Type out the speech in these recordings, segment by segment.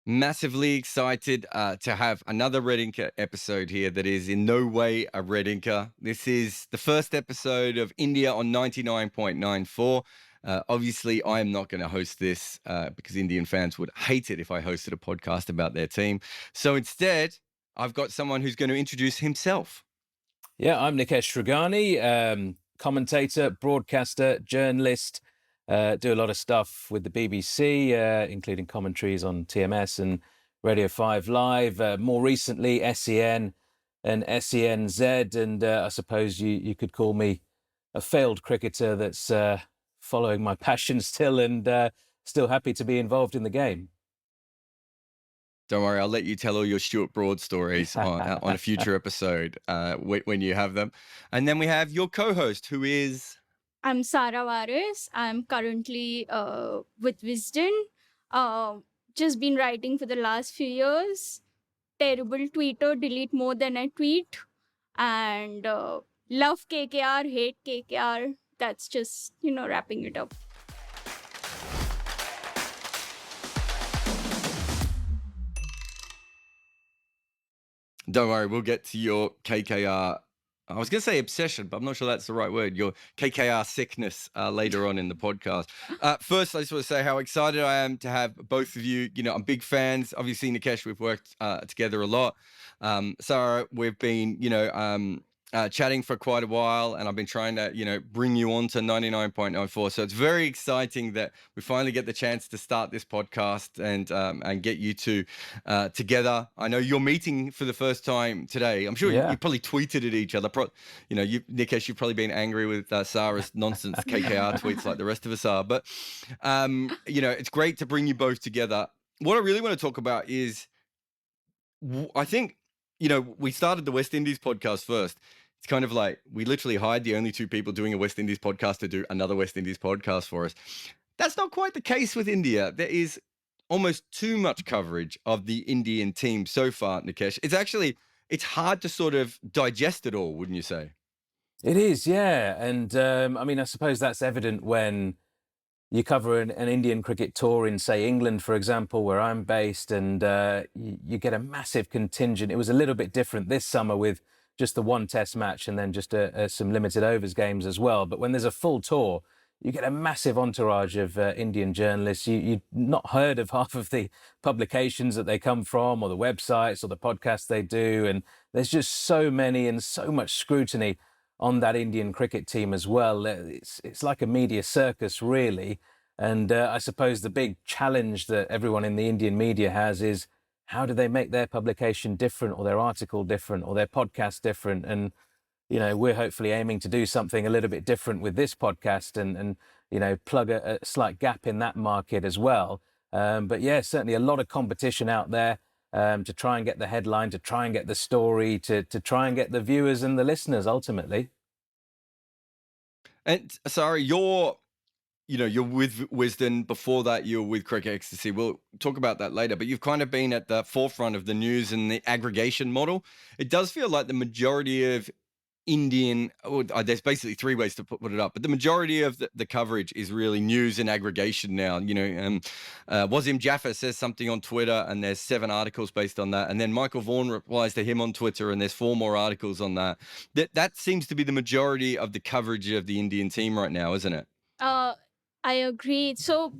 Massively excited to have another Red Inker episode here that is in no way a Red Inker. This is the first episode of India on 99.94. Obviously, I am not going to host this because Indian fans would hate it if I hosted a podcast about their team. So instead, I've got someone who's going to introduce himself. Yeah, I'm Nikesh Rughani, commentator, broadcaster, journalist. Do a lot of stuff with the BBC, including commentaries on TMS and Radio 5 Live. More recently, SEN and SENZ. And I suppose you could call me a failed cricketer that's following my passion still and still happy to be involved in the game. Don't worry, I'll let you tell all your Stuart Broad stories on a future episode when you have them. And then we have your co-host, who is... I'm Sarah Waris. I'm currently with Wisden. Just been writing for the last few years. Terrible tweeter, delete more than I tweet. And love KKR, hate KKR. That's just, wrapping it up. Don't worry, we'll get to your KKR. I was going to say obsession, but I'm not sure that's the right word. Your KKR sickness later on in the podcast. First, I just want to say how excited I am to have both of you. I'm big fans. Obviously, Nikesh, we've worked together a lot. Sarah, we've been, chatting for quite a while, and I've been trying to, bring you on to 99.94. So it's very exciting that we finally get the chance to start this podcast and get you two together. I know you're meeting for the first time today. I'm sure you probably tweeted at each other. Nikesh, you've probably been angry with Sarah's nonsense KKR tweets like the rest of us are. But, it's great to bring you both together. What I really want to talk about is, I think, we started the West Indies podcast first. It's kind of like we literally hired the only two people doing a West Indies podcast to do another West Indies podcast for us. That's not quite the case with India. There is almost too much coverage of the Indian team so far, Nikesh. It's hard to sort of digest it all, wouldn't you say? It is, yeah. And I suppose that's evident when you cover an Indian cricket tour in, say, England, for example, where I'm based, and you get a massive contingent. It was a little bit different this summer with just the one test match and then just some limited overs games as well. But when there's a full tour, you get a massive entourage of Indian journalists. You've not heard of half of the publications that they come from or the websites or the podcasts they do. And there's just so many and so much scrutiny on that Indian cricket team as well. It's like a media circus, really. And I suppose the big challenge that everyone in the Indian media has is how do they make their publication different or their article different or their podcast different? And, we're hopefully aiming to do something a little bit different with this podcast and plug a slight gap in that market as well. But yeah, certainly a lot of competition out there to try and get the headline, to try and get the story, to try and get the viewers and the listeners ultimately. And sorry, you're with Wisden. Before that, you were with Cricket Ecstasy. We'll talk about that later, but you've kind of been at the forefront of the news and the aggregation model. It does feel like the majority of there's basically three ways to put it up, but the majority of the coverage is really news and aggregation now. Wasim Jaffer says something on Twitter and there's 7 articles based on that. And then Michael Vaughan replies to him on Twitter and there's 4 more articles on that. That seems to be the majority of the coverage of the Indian team right now, isn't it? I agree. So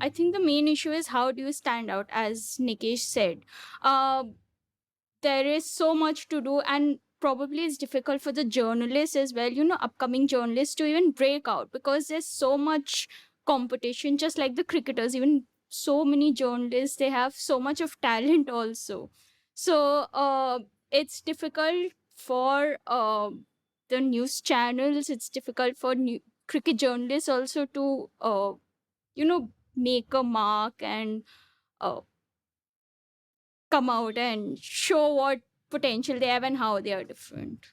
I think the main issue is how do you stand out, as Nikesh said. There is so much to do, and probably it's difficult for the journalists as well, upcoming journalists to even break out because there's so much competition, just like the cricketers, even so many journalists, they have so much of talent also. So it's difficult for the news channels, it's difficult for cricket journalists also to, make a mark and come out and show what potential they have and how they are different.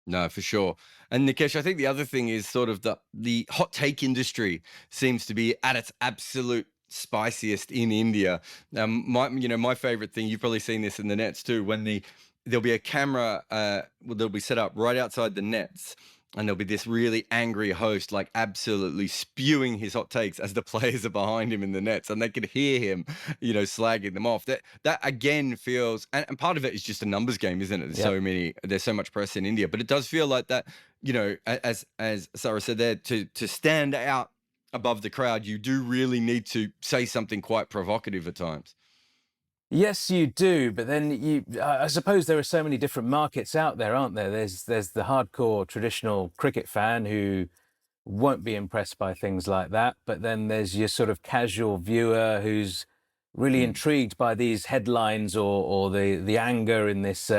No, for sure. And Nikesh, I think the other thing is sort of the hot take industry seems to be at its absolute spiciest in India. My favorite thing, you've probably seen this in the nets too, when there'll be a camera, that'll be set up right outside the nets. and there'll be this really angry host, like absolutely spewing his hot takes as the players are behind him in the nets, and they could hear him, slagging them off. That again feels, and part of it is just a numbers game, isn't it? There's so much press in India, but it does feel like that. As Sarah said there, to stand out above the crowd, you do really need to say something quite provocative at times. Yes, you do, but then I suppose there are so many different markets out there, aren't there? There's the hardcore traditional cricket fan who won't be impressed by things like that, but then there's your sort of casual viewer who's really intrigued by these headlines or the anger in this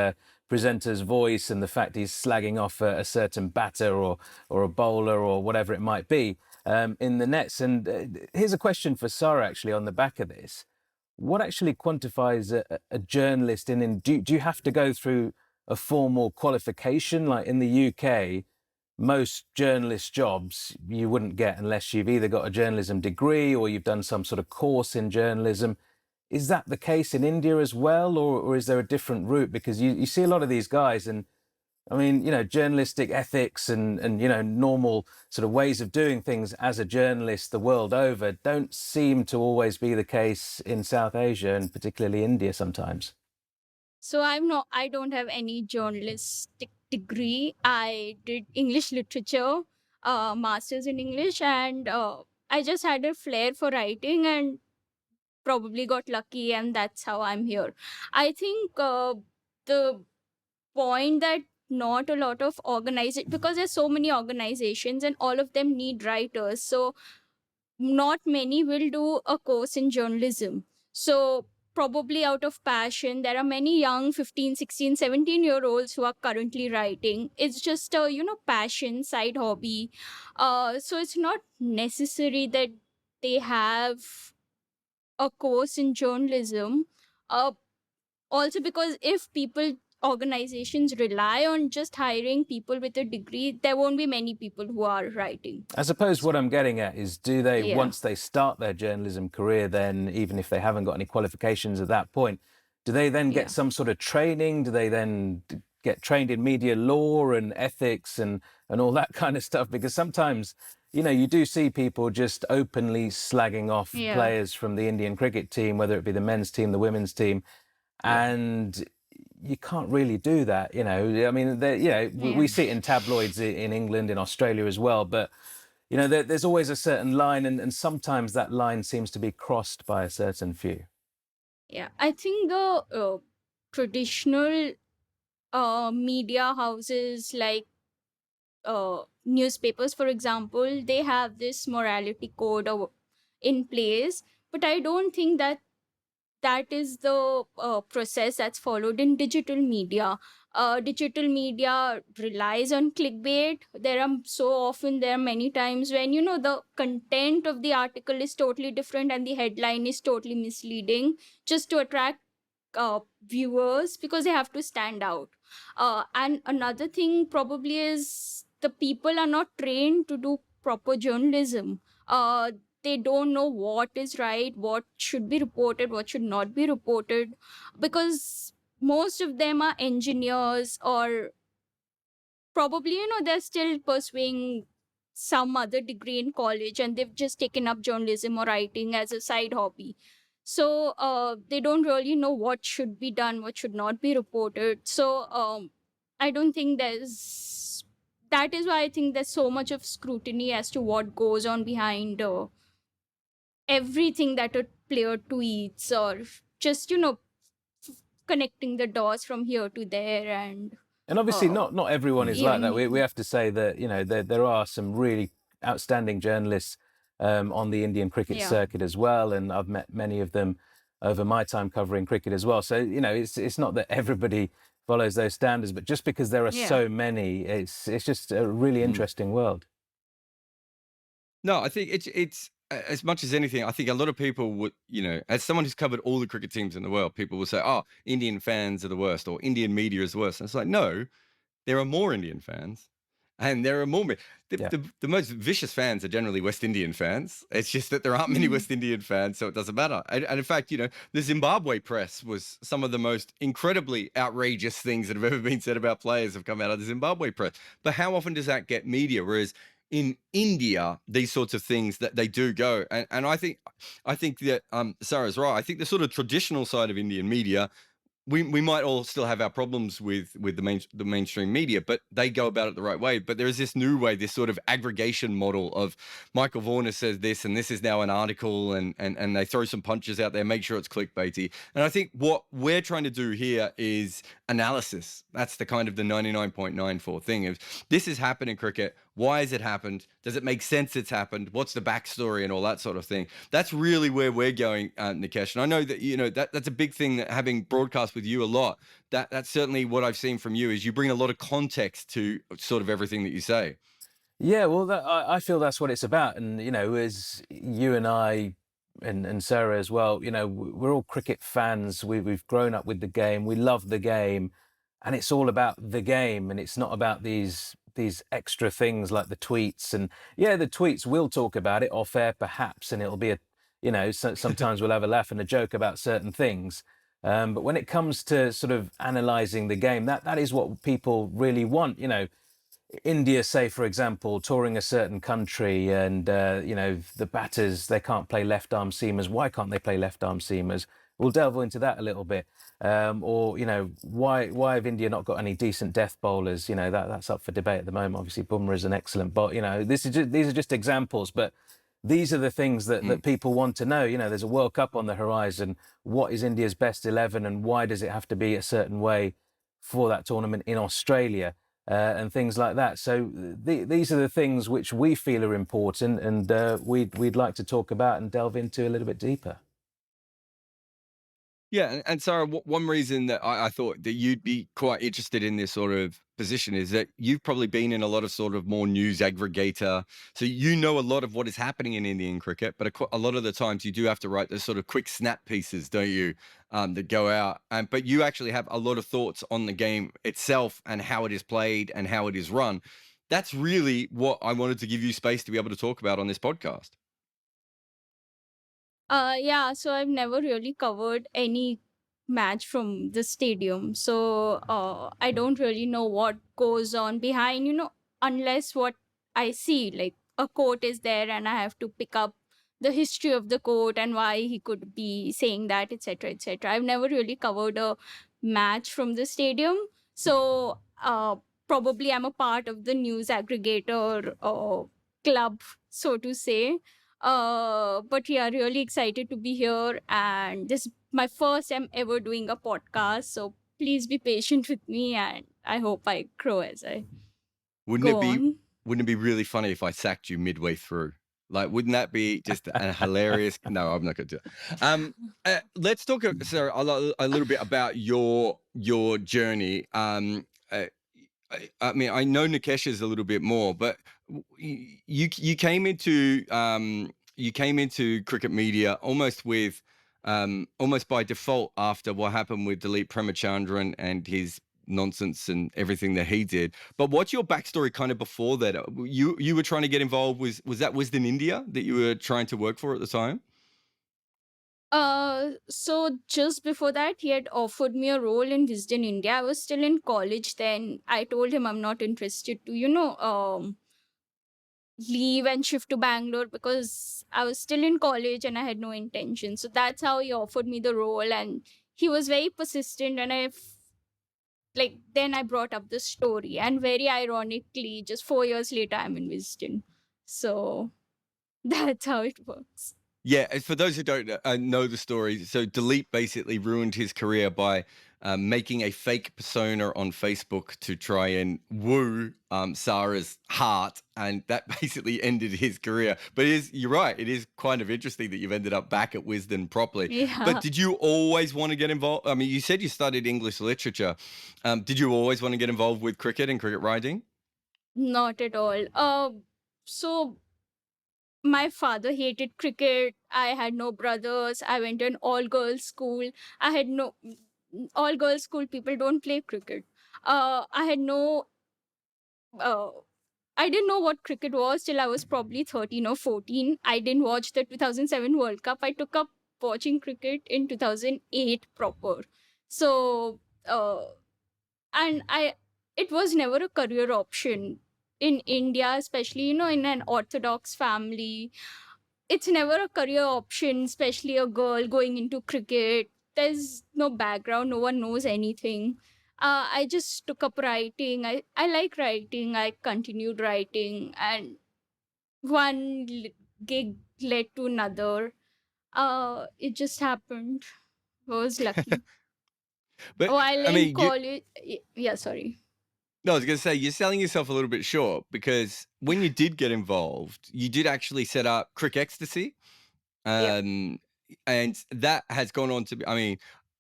presenter's voice and the fact he's slagging off a certain batter or a bowler or whatever it might be in the nets. And here's a question for Sarah, actually, on the back of this. What actually quantifies a journalist do you have to go through a formal qualification? Like in the UK, most journalist jobs you wouldn't get unless you've either got a journalism degree or you've done some sort of course in journalism. Is that the case in India as well, or is there a different route? Because you see a lot of these guys, and I mean, journalistic ethics and normal sort of ways of doing things as a journalist the world over don't seem to always be the case in South Asia and particularly India sometimes. So I don't have any journalistic degree. I did English literature, master's in English, and I just had a flair for writing and probably got lucky, and that's how I'm here. I think the point that not a lot of because there's so many organizations and all of them need writers, so not many will do a course in journalism. So probably out of passion, there are many young 15, 16, 17 year olds who are currently writing. It's just a passion, side hobby. So it's not necessary that they have a course in journalism. Also, because if organizations rely on just hiring people with a degree, there won't be many people who are writing. I suppose what I'm getting at is, do they, once they start their journalism career, then even if they haven't got any qualifications at that point, do they then get some sort of training? Do they then get trained in media law and ethics and all that kind of stuff? Because sometimes, you do see people just openly slagging off players from the Indian cricket team, whether it be the men's team, the women's team, and you can't really do that, I mean, we see it in tabloids in England, in Australia as well, but there's always a certain line, and sometimes that line seems to be crossed by a certain few. I think the traditional media houses, like newspapers, for example, they have this morality code in place, but I don't think that is the process that's followed in digital media. Digital media relies on clickbait. There are many times when the content of the article is totally different and the headline is totally misleading, just to attract viewers, because they have to stand out. And another thing probably is the people are not trained to do proper journalism. They don't know what is right, what should be reported, what should not be reported, because most of them are engineers, or probably they're still pursuing some other degree in college and they've just taken up journalism or writing as a side hobby. So they don't really know what should be done, what should not be reported. So I don't think that is why I think there's so much of scrutiny as to what goes on behind everything that a player tweets, or just connecting the dots from here to there. And obviously not everyone is like that. We have to say that there are some really outstanding journalists on the Indian cricket circuit as well, and I've met many of them over my time covering cricket as well. So it's not that everybody follows those standards, but just because there are so many, it's just a really interesting world. No, I think it's as much as anything, I think a lot of people would, as someone who's covered all the cricket teams in the world, people will say, oh, Indian fans are the worst, or Indian media is worse. And it's like, no, there are more Indian fans And there are more. The, Yeah. the most vicious fans are generally West Indian fans. It's just that there aren't many West Indian fans, so it doesn't matter. And in fact, the Zimbabwe press was some of the most incredibly outrageous things that have ever been said about players have come out of the Zimbabwe press. But how often does that get media? Whereas in India, these sorts of things that they do go. And I think that Sarah's right. I think the sort of traditional side of Indian media, we might all still have our problems with the mainstream media, but they go about it the right way. But there is this new way, this sort of aggregation model of Michael Varner says this, and this is now an article, and they throw some punches out there, make sure it's clickbaity. And I think what we're trying to do here is analysis. That's the kind of the 99.94 thing of this has happened in cricket. Why has it happened? Does it make sense it's happened? What's the backstory and all that sort of thing? That's really where we're going, Nikesh. And I know that that's a big thing, that having broadcast with you a lot, that's certainly what I've seen from you, is you bring a lot of context to sort of everything that you say. Yeah, well, I feel that's what it's about. And, as you and I and Sarah as well, we're all cricket fans. We've grown up with the game. We love the game. And it's all about the game. And it's not about these extra things like the tweets. And yeah, the tweets will talk about it off air, perhaps. And it'll be sometimes we'll have a laugh and a joke about certain things. But when it comes to sort of analysing the game, that is what people really want. India, say, for example, touring a certain country and, the batters, they can't play left-arm seamers. Why can't they play left-arm seamers? We'll delve into that a little bit. Or, why have India not got any decent death bowlers? That's up for debate at the moment. Obviously, Bumrah is an excellent bowler. These are just examples, but these are the things that people want to know. There's a World Cup on the horizon. What is India's best 11 and why does it have to be a certain way for that tournament in Australia? And things like that. So these are the things which we feel are important, and we'd like to talk about and delve into a little bit deeper. Yeah, and Sarah, one reason that I thought that you'd be quite interested in this sort of position is that you've probably been in a lot of sort of more news aggregator, so you know a lot of what is happening in Indian cricket. But a lot of the times you do have to write those sort of quick snap pieces, don't you, that go out. But you actually have a lot of thoughts on the game itself and how it is played and how it is run. That's really what I wanted to give you space to be able to talk about on this podcast. Yeah, so I've never really covered any match from the stadium. So I don't really know what goes on behind, unless what I see, like a quote is there and I have to pick up the history of the quote and why he could be saying that, etc., etc. I've never really covered a match from the stadium. So probably I'm a part of the news aggregator club, so to say. But yeah, really excited to be here, and this is my first time ever doing a podcast, so please be patient with me, and I hope I grow as I Wouldn't go it be on. wouldn't it be really funny if I sacked you midway through? Like, wouldn't that be just a hilarious? No, I'm not going to do it. Let's talk, Sarah, a little bit about your journey. I mean, I know Nikesh's a little bit more, but you came into cricket media almost with almost by default after what happened with Dilip Premachandran and his nonsense and everything that he did. But what's your backstory kind of before that? You were trying to get involved, was that Wisden India that you were trying to work for at the time? So just before that, he had offered me a role in Wisden India. I was still in college then. I told him I'm not interested to, leave and shift to Bangalore because I was still in college and I had no intention. So that's how he offered me the role, and he was very persistent. And then I brought up the story, and very ironically, just 4 years later, I'm in Wisden. So that's how it works. Yeah, for those who don't know the story, so Dilip basically ruined his career by making a fake persona on Facebook to try and woo Sarah's heart, and that basically ended his career. But you're right, it is kind of interesting that you've ended up back at Wisden properly. Yeah. But did you always want to get involved? I mean, you said you studied English literature. Did you always want to get involved with cricket and cricket writing? Not at all. So my father hated cricket. I had no brothers. I went to an all-girls school. I had no all-girls school. People don't play cricket. I had no I didn't know what cricket was till I was probably 13 or 14. I didn't watch the 2007 World Cup. I took up watching cricket in 2008 proper. So, and it was never a career option in India, especially, in an Orthodox family. It's never a career option, especially a girl going into cricket. There's no background, no one knows anything. I just took up writing. I like writing. I continued writing, and one gig led to another. It just happened. I was lucky. But While I in mean, you. college, yeah, sorry. No, I was going to say you're selling yourself a little bit short because when you did get involved, you did actually set up Crick Ecstasy, Yep. and that has gone on to be. I mean,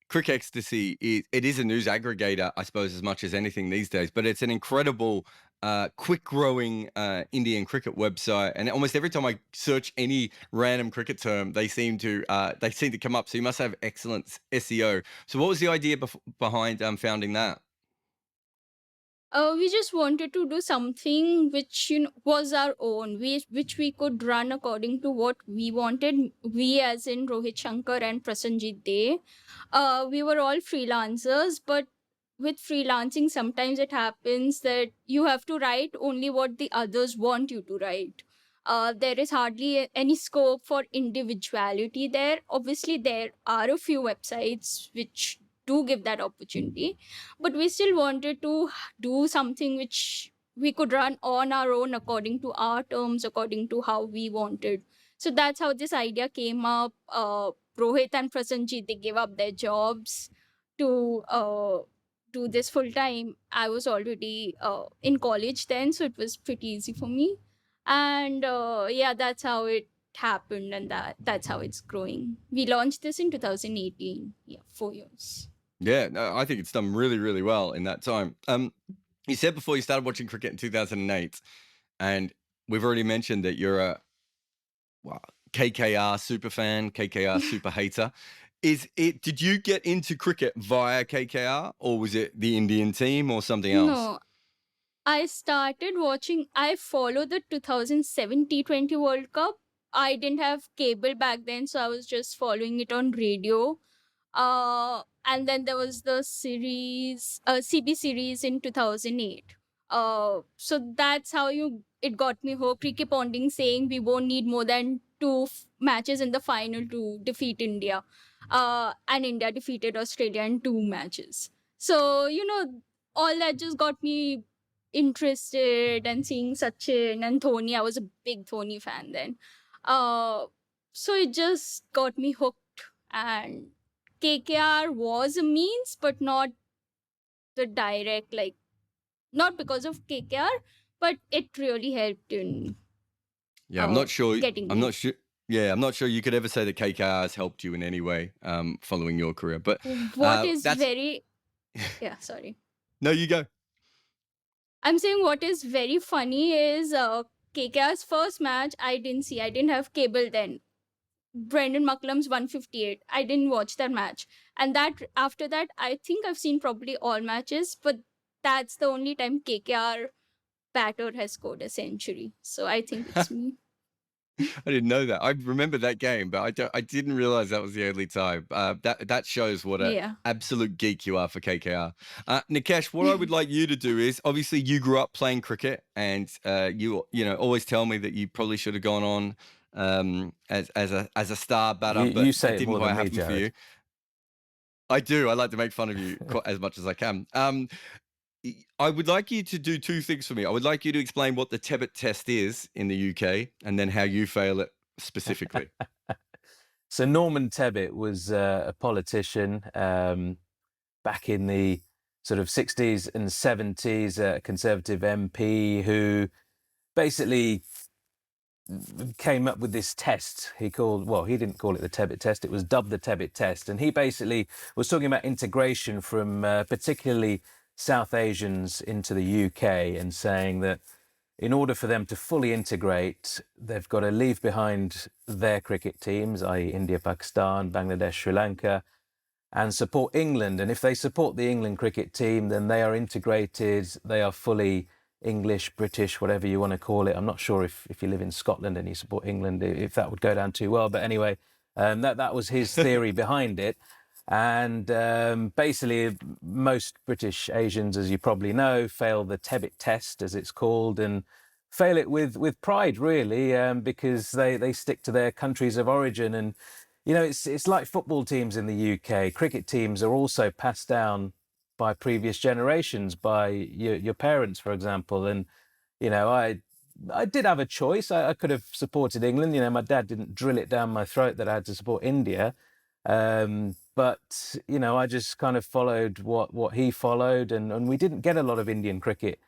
Crick Ecstasy is a news aggregator, I suppose, as much as anything these days. But it's an incredible, quick-growing Indian cricket website, and almost every time I search any random cricket term, they seem to come up. So you must have excellent SEO. So what was the idea behind founding that? We just wanted to do something which was our own, which we could run according to what we wanted. We, as in Rohit Shankar and Prasanjit Dey, we were all freelancers, but with freelancing, sometimes it happens that you have to write only what the others want you to write. There is hardly any scope for individuality there. Obviously, there are a few websites which do give that opportunity, but we still wanted to do something which we could run on our own according to our terms, according to how we wanted. So that's how this idea came up. Rohit and Prasanjit, they gave up their jobs to do this full time. I was already in college then, so it was pretty easy for me. And yeah, that's how it happened, and that's how it's growing. We launched this in 2018. Yeah, 4 years. Yeah, no, I think it's done really, really well in that time. You said before you started watching cricket in 2008, and we've already mentioned that you're a KKR super fan, KKR super hater. Did you get into cricket via KKR, or was it the Indian team or something else? No, I started watching, I followed the 2007 T20 World Cup. I didn't have cable back then, so I was just following it on radio. And then there was the series, CB series in 2008. So that's how it got me hooked. Ricky Ponting saying we won't need more than two matches in the final to defeat India. And India defeated Australia in 2 matches. So, all that just got me interested, and seeing Sachin and Dhoni. I was a big Dhoni fan then. So it just got me hooked, and KKR was a means, but not the direct, like, not because of KKR, but it really helped in Yeah, I'm not sure. getting I'm me. not sure. Yeah, I'm not sure you could ever say that KKR has helped you in any way following your career. But What is that's very, yeah, sorry. no, you go. I'm saying what is very funny is KKR's first match, I didn't see. I didn't have cable then. Brendan McCullum's 158. I didn't watch that match. And that after that, I think I've seen probably all matches, but that's the only time KKR batter has scored a century. So I think it's me. I didn't know that. I remember that game, but I didn't realize that was the only time. That shows what a Yeah. absolute geek you are for KKR. Nikesh, what I would like you to do is, obviously you grew up playing cricket, and you always tell me that you probably should have gone on as a star batter, You but say that it didn't more quite than me, happen for Jarrod. you. I do. I like to make fun of you as much as I can. I would like you to do two things for me. I would like you to explain what the Tebbit test is in the UK, and then how you fail it specifically. So Norman Tebbit was a politician back in the sort of 60s and 70s, a Conservative MP who basically came up with this test he didn't call it the Tebbit test, it was dubbed the Tebbit test. And he basically was talking about integration from particularly South Asians into the UK, and saying that in order for them to fully integrate, they've got to leave behind their cricket teams, i.e. India, Pakistan, Bangladesh, Sri Lanka, and support England. And if they support the England cricket team, then they are integrated, they are fully English, British, whatever you want to call it. I'm not sure if you live in Scotland and you support England, if that would go down too well. But anyway, that was his theory behind it. And basically, most British Asians, as you probably know, fail the Tebbit test, as it's called, and fail it with pride, really, because they stick to their countries of origin. And it's like football teams in the UK. Cricket teams are also passed down by previous generations, by your parents, for example. And I did have a choice. I could have supported England. My dad didn't drill it down my throat that I had to support India. But I just kind of followed what he followed, and we didn't get a lot of Indian cricket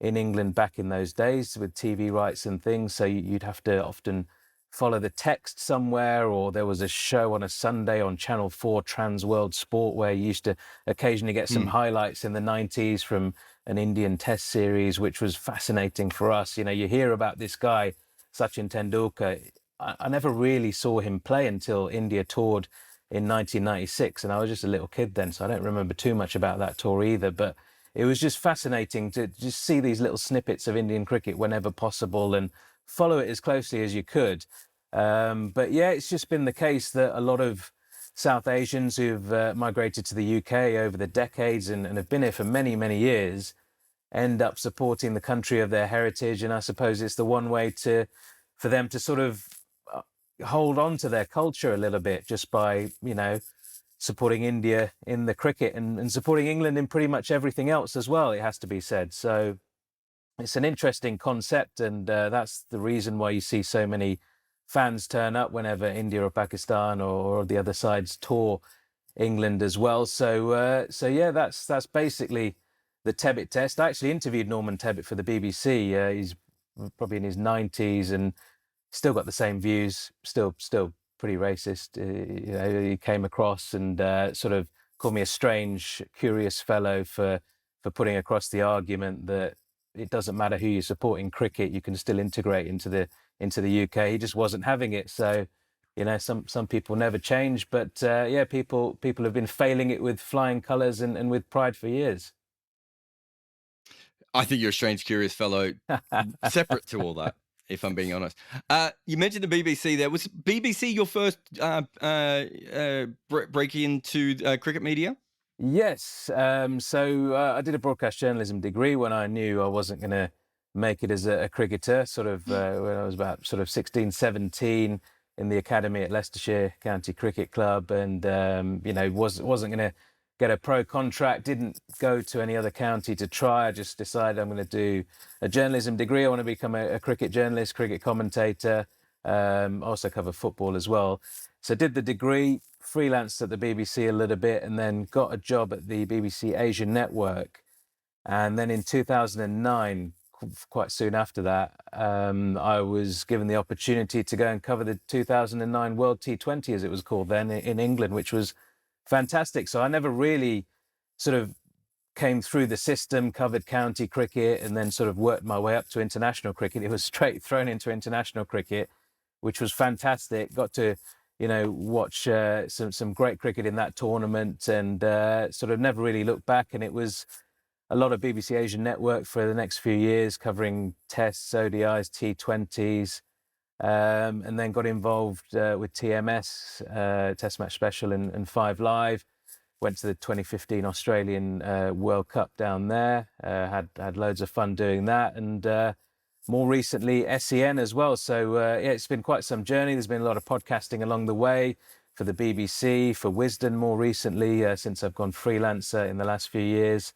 in England back in those days with TV rights and things. So you'd have to often follow the text somewhere, or there was a show on a Sunday on Channel 4, Trans World Sport, where you used to occasionally get some highlights in the 90s from an Indian Test series, which was fascinating for us. You hear about this guy, Sachin Tendulkar. I never really saw him play until India toured in 1996, and I was just a little kid then, so I don't remember too much about that tour either. But it was just fascinating to just see these little snippets of Indian cricket whenever possible and follow it as closely as you could. But yeah, it's just been the case that a lot of South Asians who've migrated to the UK over the decades and have been here for many, many years end up supporting the country of their heritage. And I suppose it's the one way for them to sort of hold on to their culture a little bit, just by, supporting India in the cricket and supporting England in pretty much everything else as well, it has to be said. So it's an interesting concept, and that's the reason why you see so many fans turn up whenever India or Pakistan or the other sides tour England as well. So yeah, that's basically the Tebbit test. I actually interviewed Norman Tebbit for the BBC. He's probably in his 90s and still got the same views, still pretty racist. He came across and sort of called me a strange, curious fellow for putting across the argument that it doesn't matter who you support in cricket, you can still integrate into the UK. He just wasn't having it. So, some people never change, but yeah, people have been failing it with flying colours and with pride for years. I think you're a strange, curious fellow, separate to all that, if I'm being honest. You mentioned the BBC there. Was BBC your first break into cricket media? Yes. So I did a broadcast journalism degree when I knew I wasn't going to make it as a cricketer, sort of when I was about sort of 16, 17 in the academy at Leicestershire County Cricket Club, and, wasn't going to get a pro contract, didn't go to any other county to try. I just decided I'm going to do a journalism degree. I want to become a cricket journalist, cricket commentator, also cover football as well. So did the degree, freelanced at the BBC a little bit, and then got a job at the BBC Asia Network. And then in 2009, quite soon after that, I was given the opportunity to go and cover the 2009 World T20, as it was called then, in England, which was fantastic. So I never really sort of came through the system, covered county cricket, and then sort of worked my way up to international cricket. It was straight thrown into international cricket, which was fantastic. Got to, watch some great cricket in that tournament, and sort of never really looked back. And it was a lot of BBC Asian Network for the next few years, covering tests, ODIs, T20s, and then got involved with TMS, Test Match Special, and Five Live. Went to the 2015 Australian World Cup down there. Had loads of fun doing that, and more recently SEN as well. So yeah, it's been quite some journey. There's been a lot of podcasting along the way for the BBC, for Wisden more recently, since I've gone freelancer in the last few years,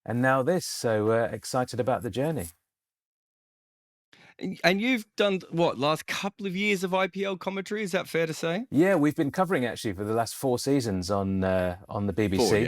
and now this. So excited about the journey. And you've done what, last couple of years of IPL commentary? Is that fair to say? Yeah, we've been covering actually for the last 4 seasons on the BBC. 4,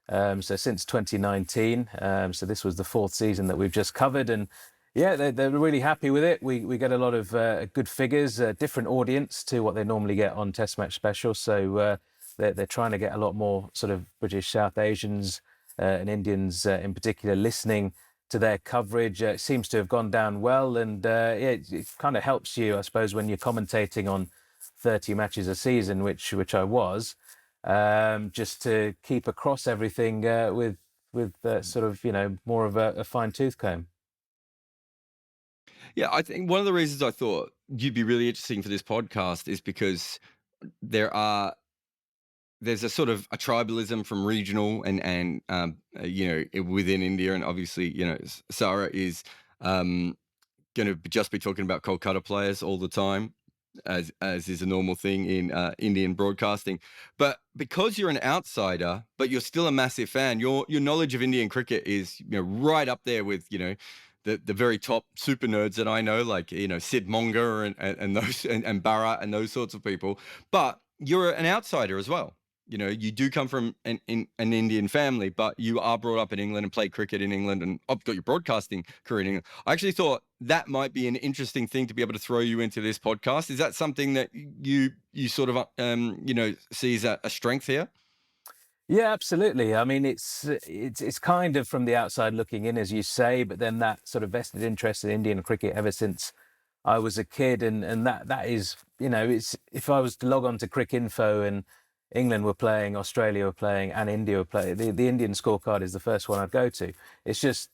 yeah. So since 2019. So this was the 4th season that we've just covered, and yeah, they're really happy with it. We get a lot of good figures, different audience to what they normally get on Test Match Special. So they're trying to get a lot more sort of British South Asians and Indians in particular listening to their coverage. It seems to have gone down well, and it kind of helps you, I suppose, when you're commentating on 30 matches a season, which I was, just to keep across everything with sort of more of a fine tooth comb. Yeah, I think one of the reasons I thought you'd be really interesting for this podcast is because there's a sort of a tribalism from regional within India, and obviously Sarah is going to just be talking about Kolkata players all the time, as is a normal thing in Indian broadcasting. But because you're an outsider, but you're still a massive fan, your knowledge of Indian cricket is right up there with the very top super nerds that I know, like Sid Monga and those and Bharat and those sorts of people. But you're an outsider as well. You do come from an Indian family, but you are brought up in England and played cricket in England and got your broadcasting career in England. I actually thought that might be an interesting thing to be able to throw you into this podcast. Is that something that you sort of see as a strength here? Yeah, absolutely. I mean, it's kind of from the outside looking in, as you say, but then that sort of vested interest in Indian cricket ever since I was a kid, and that is, it's, if I was to log on to Cricinfo and England were playing, Australia were playing, and India were playing, the Indian scorecard is the first one I'd go to. It's just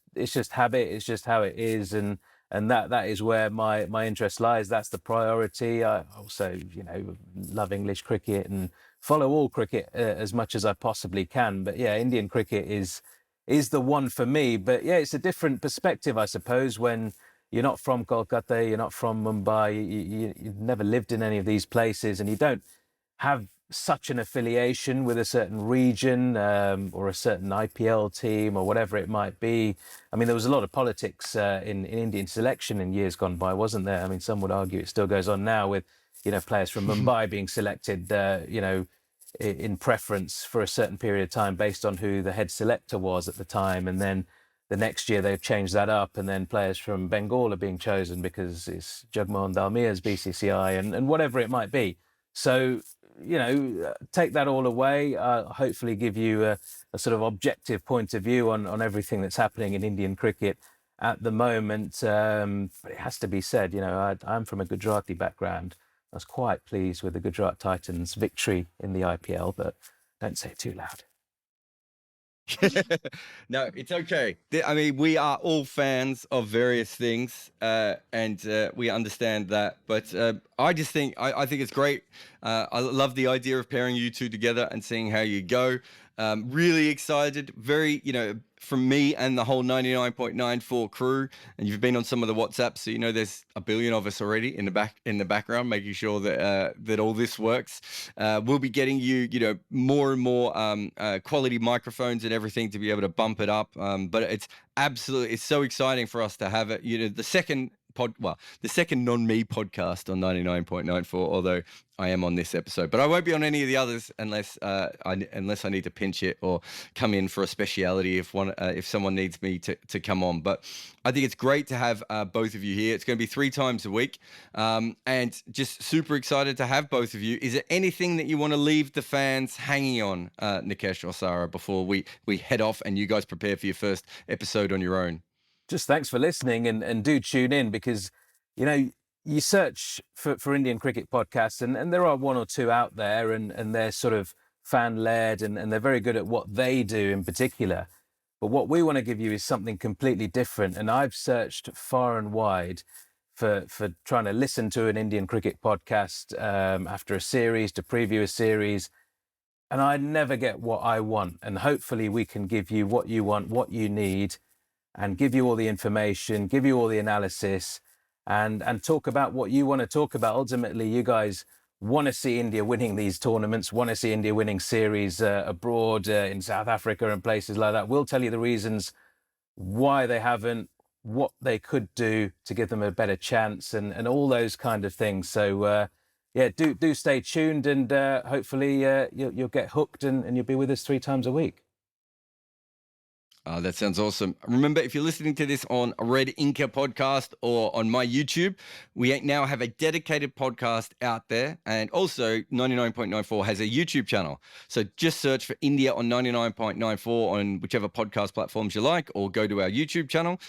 habit. It's just how it is, and that is where my interest lies. That's the priority. I also, love English cricket and follow all cricket as much as I possibly can. But yeah, Indian cricket is the one for me. But yeah, it's a different perspective, I suppose, when you're not from Kolkata, you're not from Mumbai, you've never lived in any of these places, and you don't have such an affiliation with a certain region or a certain IPL team or whatever it might be. I mean, there was a lot of politics in Indian selection in years gone by, wasn't there? I mean, some would argue it still goes on now with, players from Mumbai being selected, in preference for a certain period of time based on who the head selector was at the time. And then the next year they've changed that up, and then players from Bengal are being chosen because it's Jagmohan Dalmia's BCCI and whatever it might be. So, take that all away, hopefully give you a sort of objective point of view on everything that's happening in Indian cricket at the moment. But it has to be said, I'm from a Gujarati background. I was quite pleased with the Gujarat Titans' victory in the IPL, but don't say it too loud. No, it's okay. I mean, we are all fans of various things, and we understand that. But I just think I think it's great. I love the idea of pairing you two together and seeing how you go. Really excited. Very, from me and the whole 99.94 crew. And you've been on some of the WhatsApps, so there's a billion of us already in the background, making sure that that all this works. We'll be getting you, more and more quality microphones and everything to be able to bump it up. But it's so exciting for us to have it. The second non-me podcast on 99.94, although I am on this episode, but I won't be on any of the others unless I need to pinch it or come in for a speciality if someone needs me to come on. But I think it's great to have both of you here. It's going to be 3 times a week, and just super excited to have both of you. Is there anything that you want to leave the fans hanging on, Nikesh or Sarah, before we head off and you guys prepare for your first episode on your own? Just thanks for listening, and do tune in, because you search for Indian cricket podcasts, and there are 1 or 2 out there, and they're sort of fan-led, and they're very good at what they do in particular. But what we want to give you is something completely different, and I've searched far and wide for trying to listen to an Indian cricket podcast after a series, to preview a series, and I never get what I want. And hopefully we can give you what you want, what you need, and give you all the information, give you all the analysis, and talk about what you want to talk about. Ultimately, you guys want to see India winning these tournaments, want to see India winning series abroad in South Africa and places like that. We'll tell you the reasons why they haven't, what they could do to give them a better chance, and all those kind of things. So do stay tuned, and hopefully you'll get hooked, and you'll be with us 3 times a week. That sounds awesome. Remember, if you're listening to this on Red Inca podcast or on my YouTube, we now have a dedicated podcast out there. And also 99.94 has a YouTube channel. So just search for India on 99.94 on whichever podcast platforms you like, or go to our YouTube channel.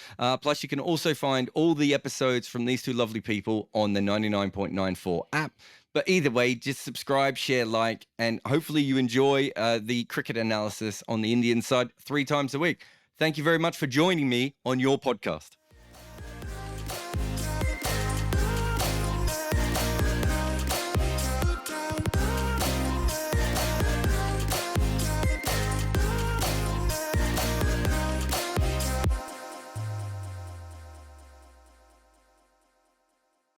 Plus, you can also find all the episodes from these 2 lovely people on the 99.94 app. But either way, just subscribe, share, like, and hopefully you enjoy the cricket analysis on the Indian side 3 times a week. Thank you very much for joining me on your podcast.